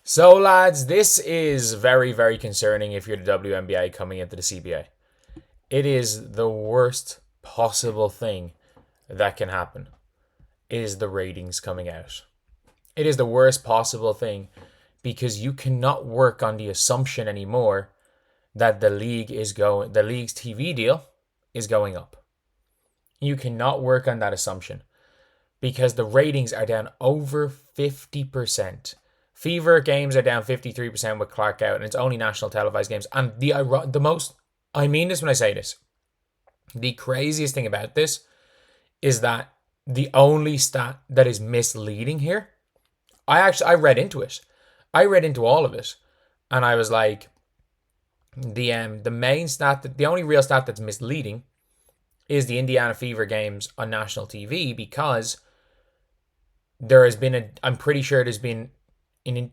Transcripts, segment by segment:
So, lads, this is very, very concerning if you're the WNBA coming into the CBA. It is the worst possible thing that can happen, is the ratings coming out. It is the worst possible thing because you cannot work on the assumption anymore that the league's TV deal is going up. You cannot work on that assumption because the ratings are down over 50%. Fever games are down 53% with Clark out, and it's only national televised games. And the most, I mean this when I say this, the craziest thing about this is that the only stat that is misleading here, I read into it. I read into all of it, and I was like, the main stat, the only real stat that's misleading is the Indiana Fever games on national TV, because there has been I'm pretty sure there's been an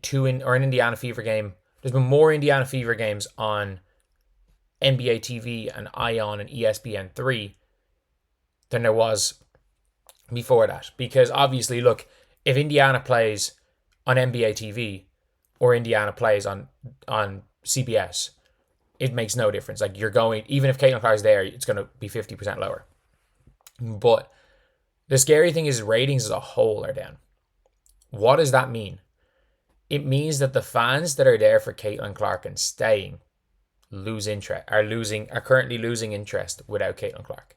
Indiana Fever game. There's been more Indiana Fever games on NBA TV and Ion and ESPN3 than there was before that. Because obviously, look, if Indiana plays on NBA TV or Indiana plays on CBS, it makes no difference. Like, you're going, even if Caitlin Clark's there, it's going to be 50% lower. But the scary thing is ratings as a whole are down. What does that mean? It means that the fans that are there for Caitlin Clark and staying are currently losing interest without Caitlin Clark.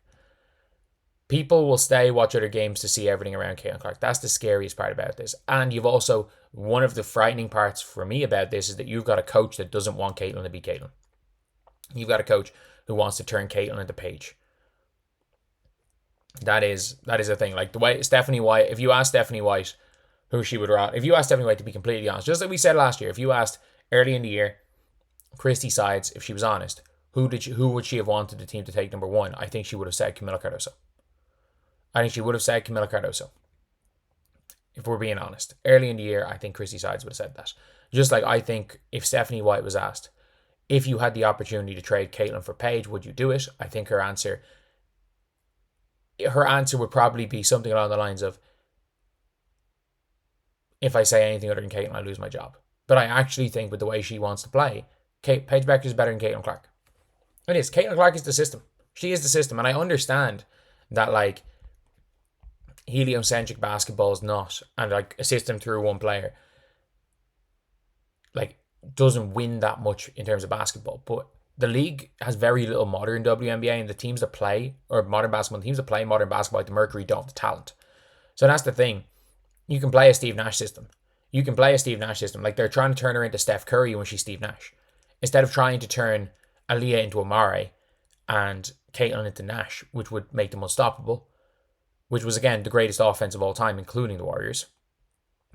People will stay, watch other games to see everything around Caitlin Clark. That's the scariest part about this. And you've also, one of the frightening parts for me about this is that you've got a coach that doesn't want Caitlin to be Caitlin. You've got a coach who wants to turn Caitlin into Paige. That is the thing. Like, the way Stephanie White, if you ask Stephanie White who she would rather, if you asked Stephanie White, to be completely honest, just like we said last year, if you asked early in the year Christy Sides, if she was honest, who would she have wanted the team to take number one? I think she would have said Camila Cardoso. If we're being honest, early in the year, I think Christy Sides would have said that. Just like I think if Stephanie White was asked, if you had the opportunity to trade Caitlin for Paige, would you do it? I think her answer would probably be something along the lines of, if I say anything other than Caitlin, I lose my job. But I actually think with the way she wants to play, Paige Bueckers is better than Caitlin Clark. It is. Caitlin Clark is the system. She is the system. And I understand that, like, heliocentric basketball is not, and like a system through one player, like, doesn't win that much in terms of basketball. But the league has very little modern WNBA, and the teams that play, or modern basketball, the teams that play modern basketball, like the Mercury, don't have the talent. So that's the thing. You can play a Steve Nash system. Like, they're trying to turn her into Steph Curry when she's Steve Nash, instead of trying to turn Aaliyah into Amare and Caitlin into Nash, which would make them unstoppable, which was, again, the greatest offense of all time, including the Warriors.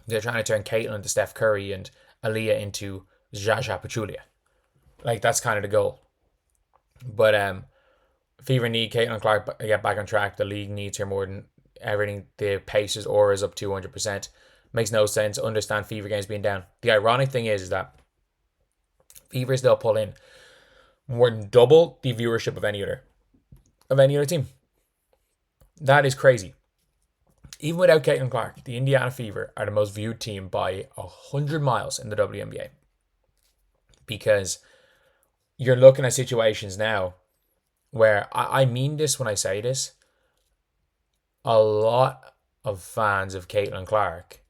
They're trying to turn Caitlin into Steph Curry and Aaliyah into Jaja Pachulia. Like, that's kind of the goal. But Fever need Caitlin Clark to get back on track. The league needs her more than everything. The Pacers aura is up 200%. Makes no sense. Understand Fever games being down. The ironic thing is that Fever still pull in more than double the viewership of any other team. That is crazy. Even without Caitlin Clark, the Indiana Fever are the most viewed team by 100 miles in the WNBA. Because you're looking at situations now where, I mean this when I say this, a lot of fans of Caitlin Clark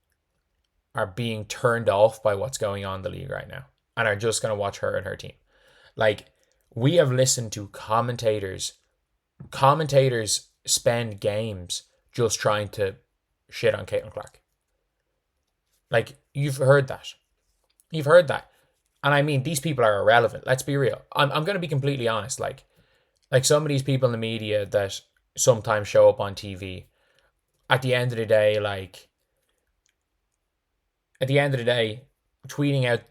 are being turned off by what's going on in the league right now and are just going to watch her and her team. Like, we have listened to commentators spend games just trying to shit on Caitlin Clark. Like, you've heard that. And I mean, these people are irrelevant. Let's be real. I'm going to be completely honest. Like some of these people in the media that sometimes show up on TV, at the end of the day, tweeting out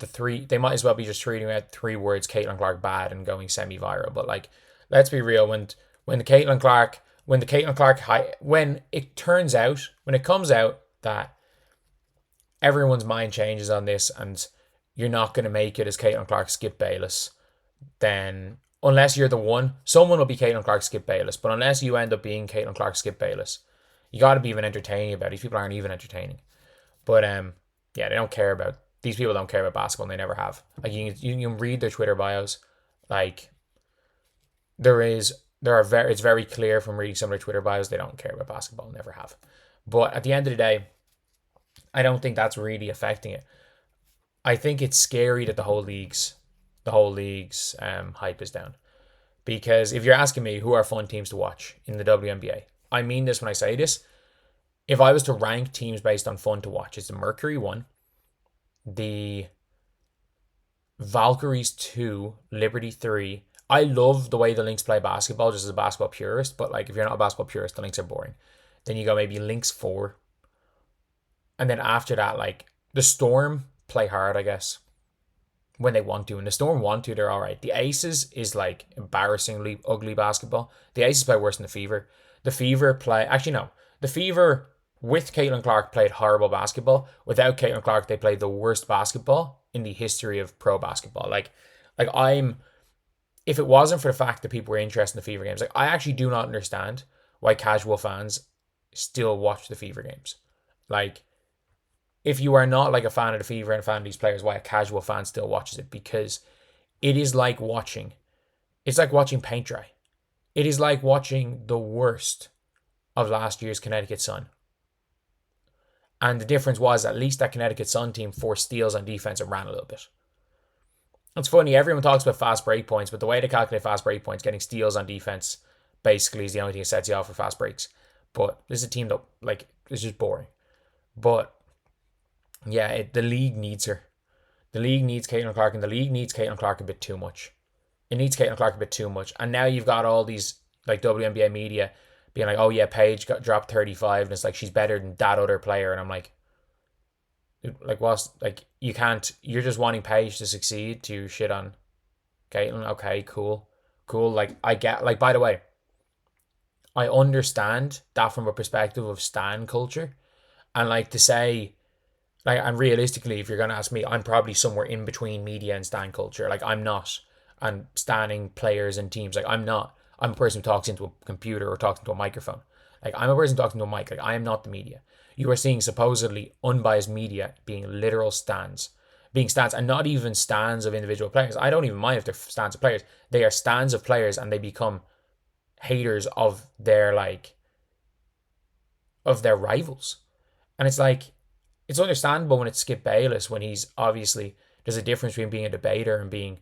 they might as well be just tweeting out 3 words, Caitlin Clark bad, and going semi-viral. But, like, let's be real. When it comes out that everyone's mind changes on this and you're not going to make it as Caitlin Clark, Skip Bayless, then unless you're the one, someone will be Caitlin Clark, Skip Bayless. But unless you end up being Caitlin Clark, Skip Bayless, you got to be even entertaining about it. These people aren't even entertaining. But yeah, they don't care about These people don't care about basketball, and they never have. Like you can read their Twitter bios. Like it's very clear from reading some of their Twitter bios they don't care about basketball, never have. But at the end of the day, I don't think that's really affecting it. I think it's scary that the whole league's hype is down. Because if you're asking me who are fun teams to watch in the WNBA, I mean this when I say this. If I was to rank teams based on fun to watch, it's the Mercury 1, the Valkyries 2, Liberty 3. I love the way the Lynx play basketball just as a basketball purist, but like if you're not a basketball purist, the Lynx are boring. Then you go maybe Lynx 4. And then after that, like the Storm play hard, I guess, when they want to. And the Storm want to, they're all right. The Aces is like embarrassingly ugly basketball. The Aces play worse than the Fever. The Fever play... Actually, no. The Fever with Caitlin Clark played horrible basketball. Without Caitlin Clark, they played the worst basketball in the history of pro basketball. If it wasn't for the fact that people were interested in the Fever games, like I actually do not understand why casual fans still watch the Fever games. Like, if you are not like a fan of the Fever and a fan of these players, why a casual fan still watches it? Because it is like watching paint dry. It is like watching the worst of last year's Connecticut Sun. And the difference was at least that Connecticut Sun team forced steals on defense and ran a little bit. It's funny, everyone talks about fast break points, but the way they calculate fast break points, getting steals on defense, basically is the only thing that sets you off for fast breaks. But this is a team that, like, is just boring. But, yeah, the league needs her. The league needs Caitlin Clark, and the league needs Caitlin Clark a bit too much. It needs Caitlin Clark a bit too much. And now you've got all these, like, WNBA media being like, oh, yeah, Paige got dropped 35, and it's like, she's better than that other player. And I'm like, you can't, you're just wanting Paige to succeed to shit on Caitlin. Okay, cool. Like, I get, like, by the way, I understand that from a perspective of stan culture. And like to say, like, and realistically, if you're going to ask me, I'm probably somewhere in between media and stan culture. Like, I'm not, and standing players and teams. Like, I'm not. I'm a person who talks into a computer or talks into a microphone. Like, I'm a person talking to a mic. Like, I am not the media. You are seeing supposedly unbiased media being literal stands. Being stands, and not even stands of individual players. I don't even mind if they're stands of players. They are stands of players, and they become haters of their, like, of their rivals. And it's like, it's understandable when it's Skip Bayless, when he's obviously, there's a difference between being a debater and being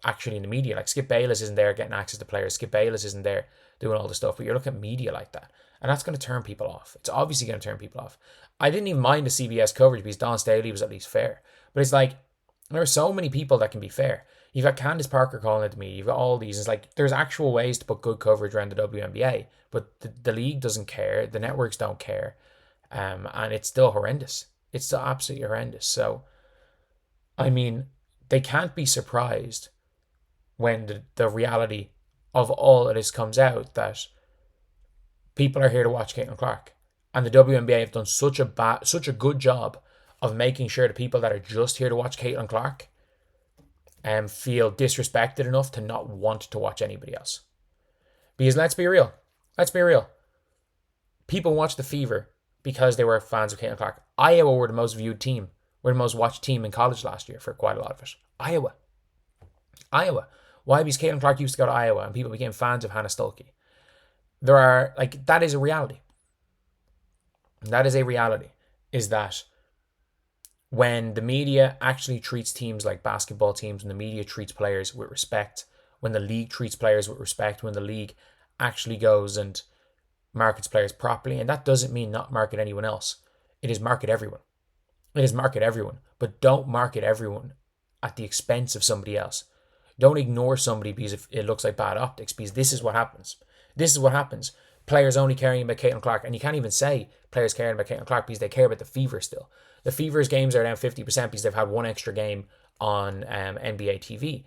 actually in the media. Like, Skip Bayless isn't there getting access to players. Skip Bayless isn't there doing all the stuff, but you're looking at media like that. And that's going to turn people off. It's obviously going to turn people off. I didn't even mind the CBS coverage because Dawn Staley was at least fair. But it's like, there are so many people that can be fair. You've got Candace Parker calling it to me. You've got all these. It's like, there's actual ways to put good coverage around the WNBA. But the league doesn't care. The networks don't care. And it's still horrendous. It's still absolutely horrendous. So, I mean, they can't be surprised when the reality of all of this comes out, that people are here to watch Caitlin Clark. And the WNBA have done such a good job of making sure the people that are just here to watch Caitlin Clark feel disrespected enough to not want to watch anybody else. Because let's be real. People watch the Fever because they were fans of Caitlin Clark. Iowa were the most viewed team. Were the most watched team in college last year for quite a lot of it. Iowa. Why? Because Caitlin Clark used to go to Iowa and people became fans of Hannah Stuelke. There are, like, that is a reality. That is a reality. Is that when the media actually treats teams like basketball teams, when the media treats players with respect, when the league treats players with respect, when the league actually goes and markets players properly, and that doesn't mean not market anyone else. It is market everyone. But don't market everyone at the expense of somebody else. Don't ignore somebody because it looks like bad optics, because this is what happens. Players only caring about Caitlin Clark, and you can't even say players caring about Caitlin Clark because they care about the Fever still. The Fever's games are down 50% because they've had one extra game on NBA TV.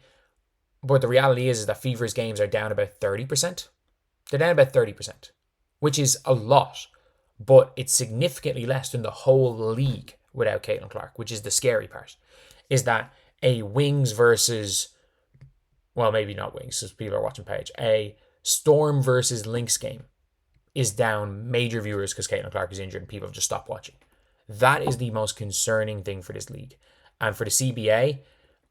But the reality is that Fever's games are down about 30%. They're down about 30%, which is a lot, but it's significantly less than the whole league without Caitlin Clark, which is the scary part. Is that a Wings versus, well, maybe not Wings, because people are watching Paige, a Storm versus Lynx game is down major viewers because Caitlin Clark is injured and people have just stopped watching. That is the most concerning thing for this league. And for the CBA,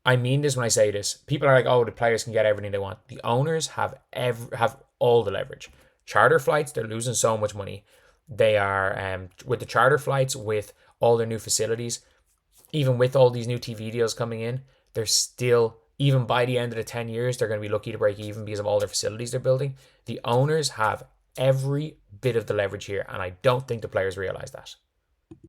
I mean this when I say this. People are like, oh, the players can get everything they want. The owners have all the leverage. Charter flights, they're losing so much money. They are, with the charter flights, with all their new facilities, even with all these new TV deals coming in, they're still, even by the end of the 10 years, they're going to be lucky to break even because of all their facilities they're building. The owners have every bit of the leverage here, and I don't think the players realize that.